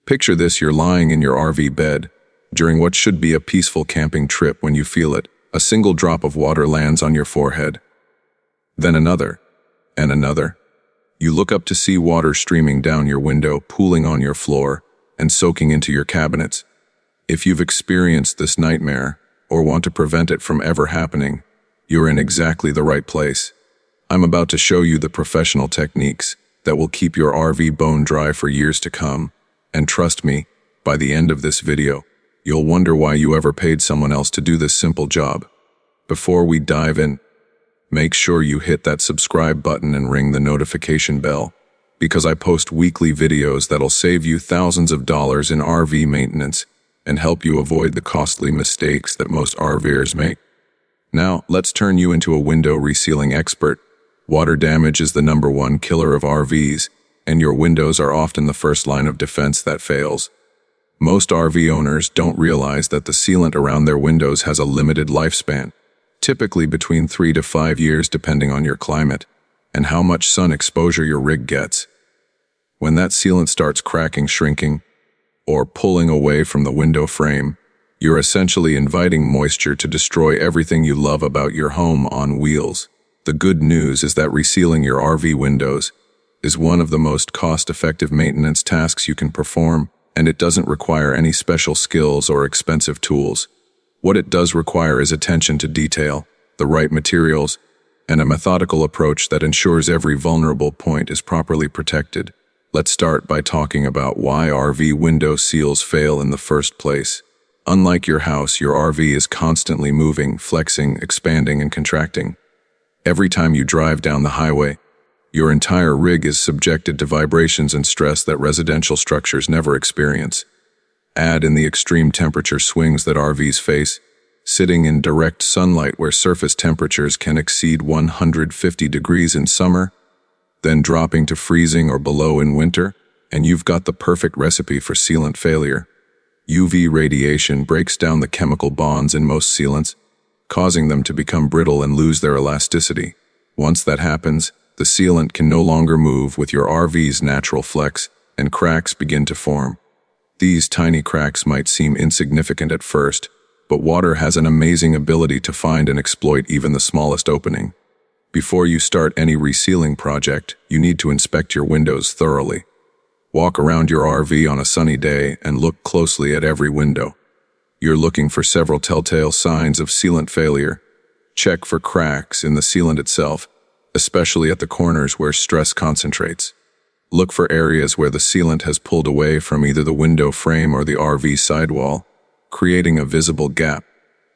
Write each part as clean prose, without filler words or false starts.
Picture this: you're lying in your RV bed during what should be a peaceful camping trip when you feel it. A single drop of water lands on your forehead. Then another, and another. You look up to see water streaming down your window, pooling on your floor, and soaking into your cabinets. If you've experienced this nightmare, or want to prevent it from ever happening, you're in exactly the right place. I'm about to show you the professional techniques that will keep your RV bone dry for years to come. And trust me, by the end of this video, you'll wonder why you ever paid someone else to do this simple job. Before we dive in, make sure you hit that subscribe button and ring the notification bell, because I post weekly videos that'll save you thousands of dollars in RV maintenance and help you avoid the costly mistakes that most RVers make. Now, let's turn you into a window resealing expert. Water damage is the #1 killer of RVs, and your windows are often the first line of defense that fails. Most RV owners don't realize that the sealant around their windows has a limited lifespan, typically between 3 to 5 years depending on your climate and how much sun exposure your rig gets. When that sealant starts cracking, shrinking, or pulling away from the window frame, you're essentially inviting moisture to destroy everything you love about your home on wheels. The good news is that resealing your RV windows is one of the most cost-effective maintenance tasks you can perform, and it doesn't require any special skills or expensive tools. What it does require is attention to detail, the right materials, and a methodical approach that ensures every vulnerable point is properly protected. Let's start by talking about why RV window seals fail in the first place. Unlike your house, your RV is constantly moving, flexing, expanding, and contracting. Every time you drive down the highway, your entire rig is subjected to vibrations and stress that residential structures never experience. Add in the extreme temperature swings that RVs face, sitting in direct sunlight where surface temperatures can exceed 150 degrees in summer, then dropping to freezing or below in winter, and you've got the perfect recipe for sealant failure. UV radiation breaks down the chemical bonds in most sealants, causing them to become brittle and lose their elasticity. Once that happens, the sealant can no longer move with your RV's natural flex, and cracks begin to form. These tiny cracks might seem insignificant at first, but water has an amazing ability to find and exploit even the smallest opening. Before you start any resealing project, you need to inspect your windows thoroughly. Walk around your RV on a sunny day and look closely at every window. You're looking for several telltale signs of sealant failure. Check for cracks in the sealant itself, especially at the corners where stress concentrates. Look for areas where the sealant has pulled away from either the window frame or the RV sidewall, creating a visible gap.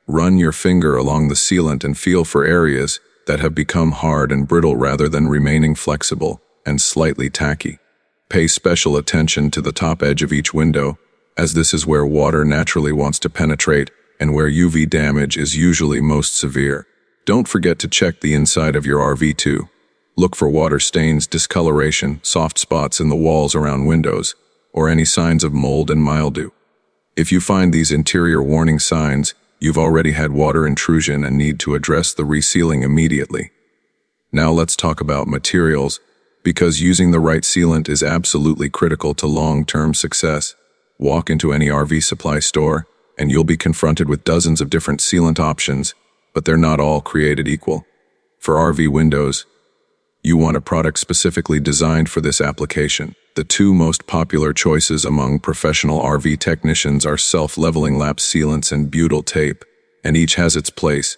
Run your finger along the sealant and feel for areas that have become hard and brittle rather than remaining flexible and slightly tacky. Pay special attention to the top edge of each window, as this is where water naturally wants to penetrate and where UV damage is usually most severe. Don't forget to check the inside of your RV too. Look for water stains, discoloration, soft spots in the walls around windows, or any signs of mold and mildew. If you find these interior warning signs, you've already had water intrusion and need to address the resealing immediately. Now let's talk about materials, because using the right sealant is absolutely critical to long-term success. Walk into any RV supply store, and you'll be confronted with dozens of different sealant options, but they're not all created equal. For RV windows, you want a product specifically designed for this application. The two most popular choices among professional RV technicians are self-leveling lap sealants and butyl tape, and each has its place.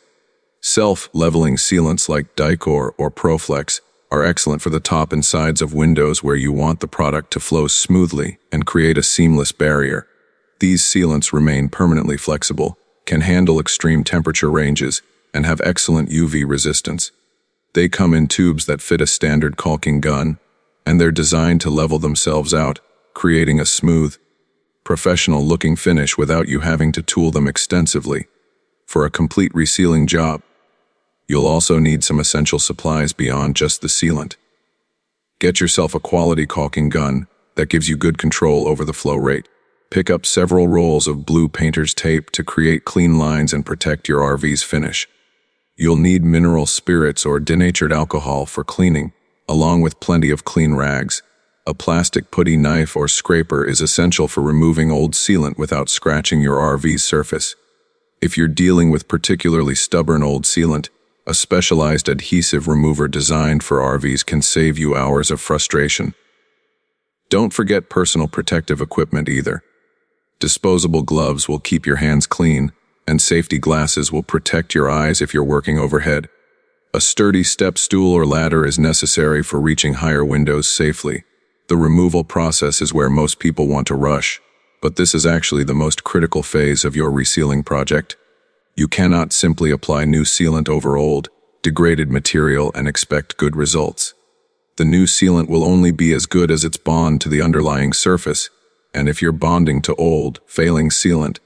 Self-leveling sealants like Dicor or Proflex are excellent for the top and sides of windows where you want the product to flow smoothly and create a seamless barrier. These sealants remain permanently flexible, can handle extreme temperature ranges, and have excellent UV resistance. They come in tubes that fit a standard caulking gun, and they're designed to level themselves out, creating a smooth, professional-looking finish without you having to tool them extensively. For a complete resealing job, you'll also need some essential supplies beyond just the sealant. Get yourself a quality caulking gun that gives you good control over the flow rate. Pick up several rolls of blue painter's tape to create clean lines and protect your RV's finish. You'll need mineral spirits or denatured alcohol for cleaning, along with plenty of clean rags. A plastic putty knife or scraper is essential for removing old sealant without scratching your RV's surface. If you're dealing with particularly stubborn old sealant, a specialized adhesive remover designed for RVs can save you hours of frustration. Don't forget personal protective equipment either. Disposable gloves will keep your hands clean, and safety glasses will protect your eyes if you're working overhead. A sturdy step stool or ladder is necessary for reaching higher windows safely. The removal process is where most people want to rush, but this is actually the most critical phase of your resealing project. You cannot simply apply new sealant over old, degraded material and expect good results. The new sealant will only be as good as its bond to the underlying surface, and if you're bonding to old, failing sealant,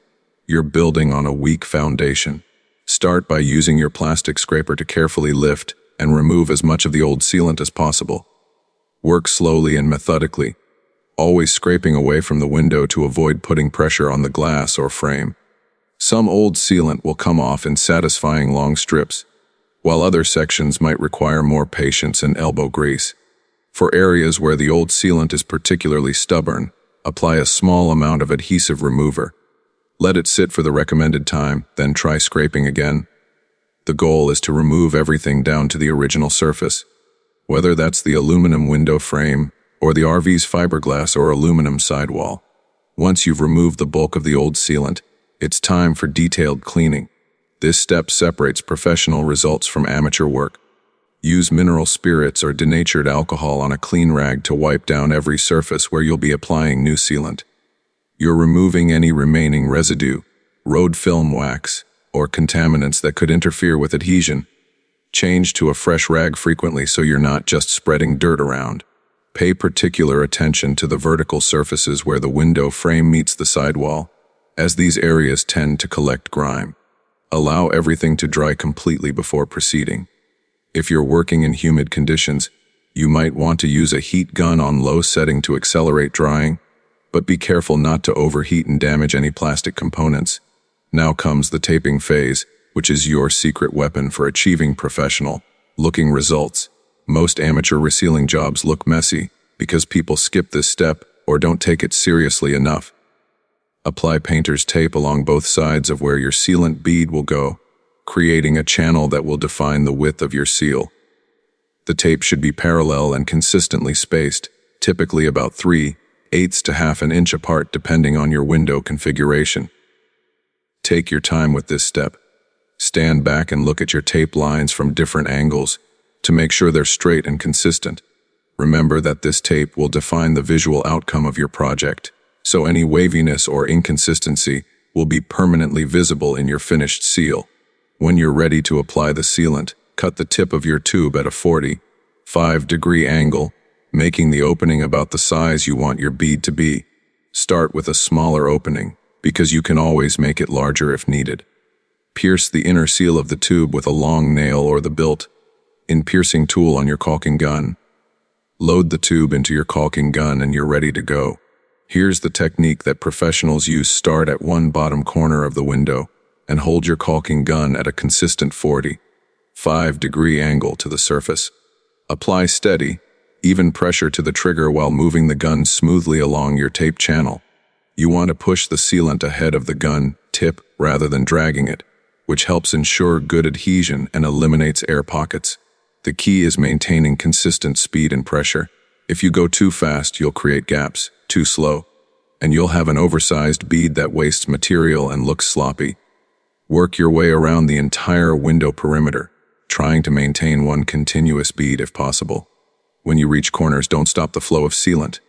you're building on a weak foundation. Start by using your plastic scraper to carefully lift and remove as much of the old sealant as possible. Work slowly and methodically, always scraping away from the window to avoid putting pressure on the glass or frame. Some old sealant will come off in satisfying long strips, while other sections might require more patience and elbow grease. For areas where the old sealant is particularly stubborn, apply a small amount of adhesive remover. Let it sit for the recommended time, then try scraping again. The goal is to remove everything down to the original surface, whether that's the aluminum window frame or the RV's fiberglass or aluminum sidewall. Once you've removed the bulk of the old sealant, it's time for detailed cleaning. This step separates professional results from amateur work. Use mineral spirits or denatured alcohol on a clean rag to wipe down every surface where you'll be applying new sealant. You're removing any remaining residue, road film wax, or contaminants that could interfere with adhesion. Change to a fresh rag frequently so you're not just spreading dirt around. Pay particular attention to the vertical surfaces where the window frame meets the sidewall, as these areas tend to collect grime. Allow everything to dry completely before proceeding. If you're working in humid conditions, you might want to use a heat gun on low setting to accelerate drying, but be careful not to overheat and damage any plastic components. Now comes the taping phase, which is your secret weapon for achieving professional-looking results. Most amateur resealing jobs look messy because people skip this step or don't take it seriously enough. Apply painter's tape along both sides of where your sealant bead will go, creating a channel that will define the width of your seal. The tape should be parallel and consistently spaced, typically about 3/8 to half an inch apart depending on your window configuration. Take your time with this step. Stand back and look at your tape lines from different angles to make sure they're straight and consistent. Remember that this tape will define the visual outcome of your project, so any waviness or inconsistency will be permanently visible in your finished seal. When you're ready to apply the sealant, cut the tip of your tube at a 45-degree angle, making the opening about the size you want your bead to be. Start with a smaller opening, because you can always make it larger if needed. Pierce the inner seal of the tube with a long nail or the built-in piercing tool on your caulking gun. Load the tube into your caulking gun and you're ready to go. Here's the technique that professionals use. Start at one bottom corner of the window and hold your caulking gun at a consistent 45-degree angle to the surface. Apply steady, even pressure to the trigger while moving the gun smoothly along your tape channel. You want to push the sealant ahead of the gun tip rather than dragging it, which helps ensure good adhesion and eliminates air pockets. The key is maintaining consistent speed and pressure. If you go too fast, you'll create gaps. Too slow, and you'll have an oversized bead that wastes material and looks sloppy. Work your way around the entire window perimeter, trying to maintain one continuous bead if possible. When you reach corners, don't stop the flow of sealant.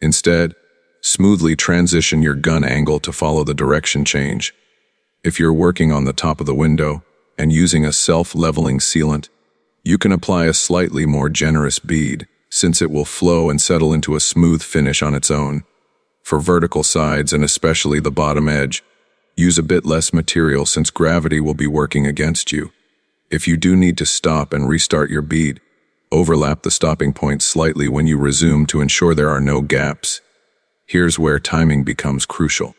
Instead, smoothly transition your gun angle to follow the direction change. If you're working on the top of the window and using a self-leveling sealant, you can apply a slightly more generous bead, since it will flow and settle into a smooth finish on its own. For vertical sides and especially the bottom edge, use a bit less material since gravity will be working against you. If you do need to stop and restart your bead, overlap the stopping point slightly when you resume to ensure there are no gaps. Here's where timing becomes crucial.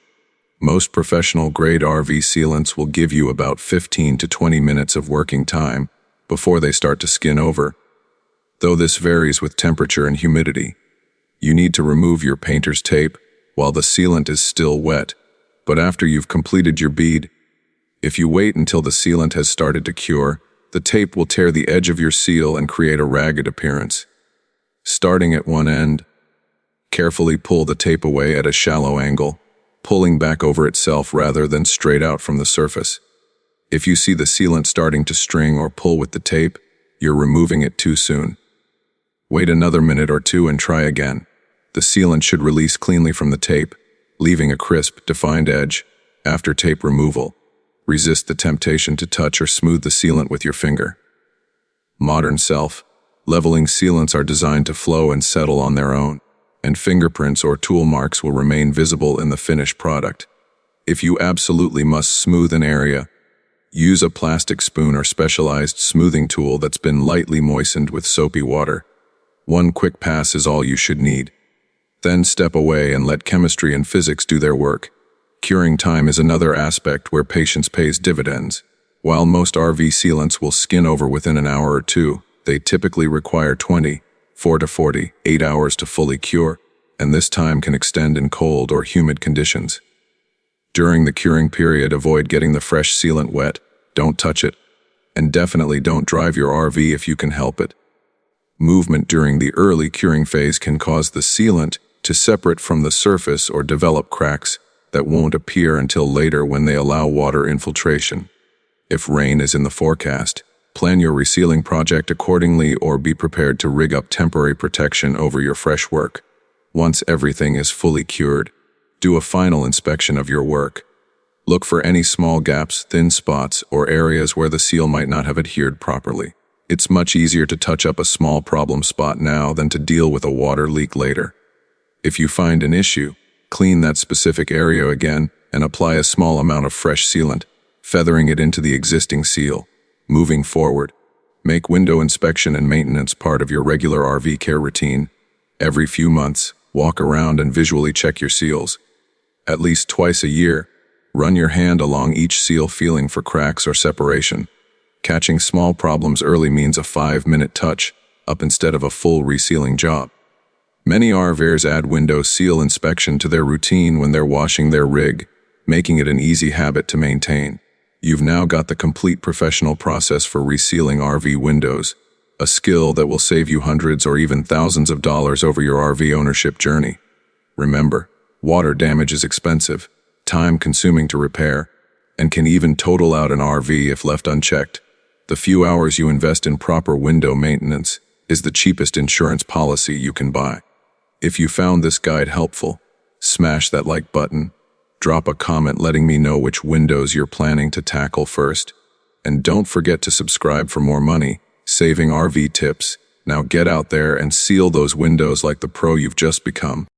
Most professional-grade RV sealants will give you about 15 to 20 minutes of working time before they start to skin over, though this varies with temperature and humidity. You need to remove your painter's tape while the sealant is still wet, but after you've completed your bead. If you wait until the sealant has started to cure, the tape will tear the edge of your seal and create a ragged appearance. Starting at one end, carefully pull the tape away at a shallow angle, pulling back over itself rather than straight out from the surface. If you see the sealant starting to string or pull with the tape, you're removing it too soon. Wait another minute or two and try again. The sealant should release cleanly from the tape, leaving a crisp, defined edge. After tape removal, resist the temptation to touch or smooth the sealant with your finger. Modern self-leveling sealants are designed to flow and settle on their own, and fingerprints or tool marks will remain visible in the finished product. If you absolutely must smooth an area, use a plastic spoon or specialized smoothing tool that's been lightly moistened with soapy water. One quick pass is all you should need. Then step away and let chemistry and physics do their work. Curing time is another aspect where patience pays dividends. While most RV sealants will skin over within an hour or two, they typically require 24 to 48 hours to fully cure, and this time can extend in cold or humid conditions. During the curing period, avoid getting the fresh sealant wet, don't touch it, and definitely don't drive your RV if you can help it. Movement during the early curing phase can cause the sealant to separate from the surface or develop cracks that won't appear until later when they allow water infiltration. If rain is in the forecast, plan your resealing project accordingly or be prepared to rig up temporary protection over your fresh work. Once everything is fully cured, do a final inspection of your work. Look for any small gaps, thin spots, or areas where the seal might not have adhered properly. It's much easier to touch up a small problem spot now than to deal with a water leak later. If you find an issue, clean that specific area again and apply a small amount of fresh sealant, feathering it into the existing seal. Moving forward, make window inspection and maintenance part of your regular RV care routine. Every few months, walk around and visually check your seals. At least twice a year, run your hand along each seal feeling for cracks or separation. Catching small problems early means a 5-minute touch up instead of a full resealing job. Many RVers add window seal inspection to their routine when they're washing their rig, making it an easy habit to maintain. You've now got the complete professional process for resealing RV windows, a skill that will save you hundreds or even thousands of dollars over your RV ownership journey. Remember, water damage is expensive, time-consuming to repair, and can even total out an RV if left unchecked. The few hours you invest in proper window maintenance is the cheapest insurance policy you can buy. If you found this guide helpful, smash that like button, drop a comment letting me know which windows you're planning to tackle first, and don't forget to subscribe for more money-saving RV tips. Now get out there and seal those windows like the pro you've just become.